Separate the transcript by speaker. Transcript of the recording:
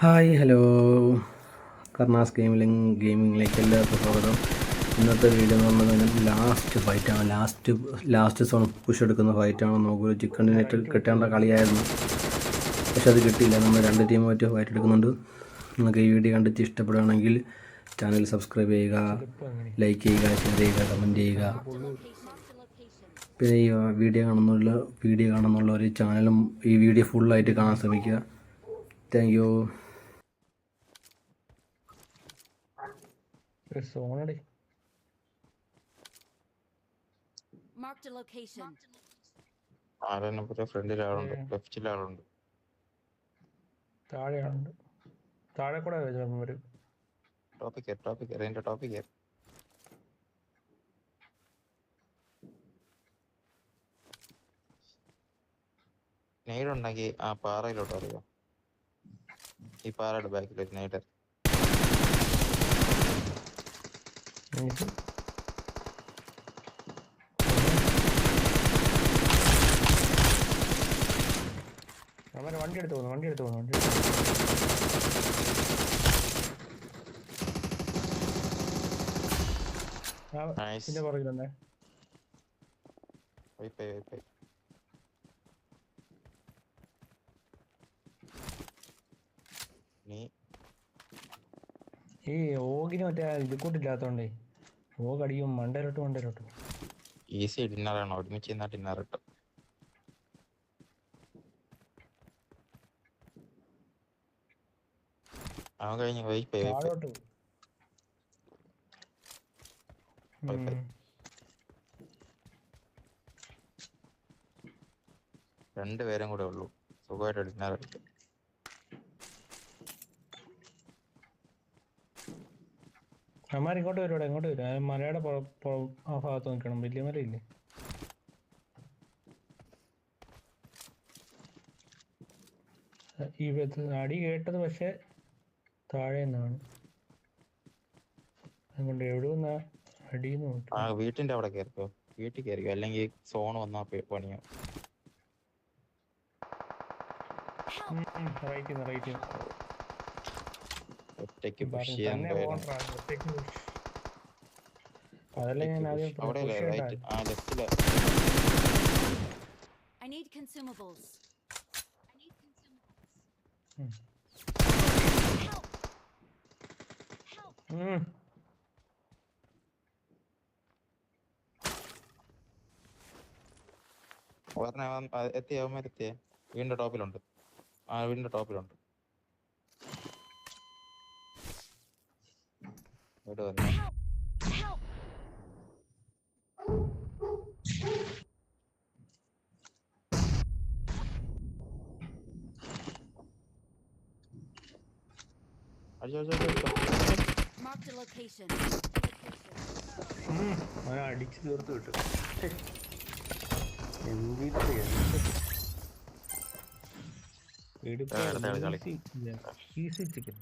Speaker 1: Hi hello കർണാസ് ഗെയിമിങ്ങിലേക്ക് എല്ലാവർക്കും സ്വാഗതം. ഇന്നത്തെ വീഡിയോ എന്ന് പറഞ്ഞാൽ ലാസ്റ്റ് ഫൈറ്റാണ്. ലാസ്റ്റ് സോൺ പുഷ് എടുക്കുന്ന ഫൈറ്റാണ്. നമുക്കൊരു ചിക്കൻ ഡിനറ്റ് കിട്ടേണ്ട കളിയായിരുന്നു, പക്ഷെ അത് കിട്ടിയില്ല. നമ്മൾ രണ്ട് ടീമായിട്ട് ഫൈറ്റ് എടുക്കുന്നുണ്ട്. നിങ്ങൾക്ക് ഈ വീഡിയോ കണ്ടിട്ട് ഇഷ്ടപ്പെടുകയാണെങ്കിൽ ചാനൽ സബ്സ്ക്രൈബ് ചെയ്യുക, ലൈക്ക് ചെയ്യുക, ഷെയർ ചെയ്യുക, കമൻറ്റ് ചെയ്യുക. പിന്നെ ഈ വീഡിയോ കാണുന്നുള്ള ഒരു ചാനലും ഈ വീഡിയോ ഫുള്ളായിട്ട് കാണാൻ ശ്രമിക്കുക. Thank you.
Speaker 2: Marked a location.
Speaker 3: ഫ്രണ്ടിലാളുണ്ട്, ലെഫ്റ്റിലാളുണ്ട്.
Speaker 4: താഴെയുണ്ട്. താഴെ കൂടെ വരും.
Speaker 3: ടോപ്പിക് എന്റെ ടോപ്പിക് നെയ്ഡുണ്ടെങ്കിൽ ആ പാറയിലോട്ട് അറിയോ? ഈ പാറയുടെ ബാക്കിലേക്ക് നെയ്ഡ്.
Speaker 4: അവൻ വണ്ടി എടുത്ത് പോകുന്നു. ഇതിന്റെ പുറകിലുണ്ടേ. ഈ ഓഗിന് മറ്റേ ഇത് കൂട്ടില്ലാത്തോണ്ടേ ഓഗ് അടിക്കും. മണ്ടയിലോട്ട്
Speaker 3: ഈസി ഡിന്നറാണ്. ഒരുമിച്ച് ഡിന്നർ ഇട്ടു. അവൻ കഴിഞ്ഞ്
Speaker 4: താഴോട്ട്.
Speaker 3: രണ്ടുപേരും കൂടെ ഉള്ളൂ. സുഖമായിട്ട് ഡിന്നർ ഇട്ടു.
Speaker 4: അമ്മാർ ഇങ്ങോട്ട് വരും. മലയുടെ ആ ഭാഗത്ത് നിൽക്കണം. വലിയ മലയില്ലേ? ഈ അടി കേട്ടത് പക്ഷെ താഴെ നിന്നാണ്. അതുകൊണ്ട് എവിടുന്ന അടിന്ന് നോക്കി.
Speaker 3: വീട്ടിന്റെ അവിടെ വീട്ടിൽ കയറിക്കോ, അല്ലെങ്കിൽ സോൺ വന്നാ പണിയാ.
Speaker 4: റൈറ്റ്
Speaker 3: ഒറ്റയ്ക്ക് പുഷ് ചെയ്യാൻ
Speaker 4: അതല്ല ഞാൻ ആദ്യം
Speaker 3: ലെഫ്റ്റില്.
Speaker 2: I need consumables.
Speaker 3: എത്തിയേ വീടിന്റെ ടോപ്പിലുണ്ട്. വീടിന്റെ ടോപ്പിലുണ്ട്. ഇവിടെ വന്നു.
Speaker 2: Marked a location.
Speaker 4: അടിച്ചു തീർത്ത് കിട്ടും. Easy chicken.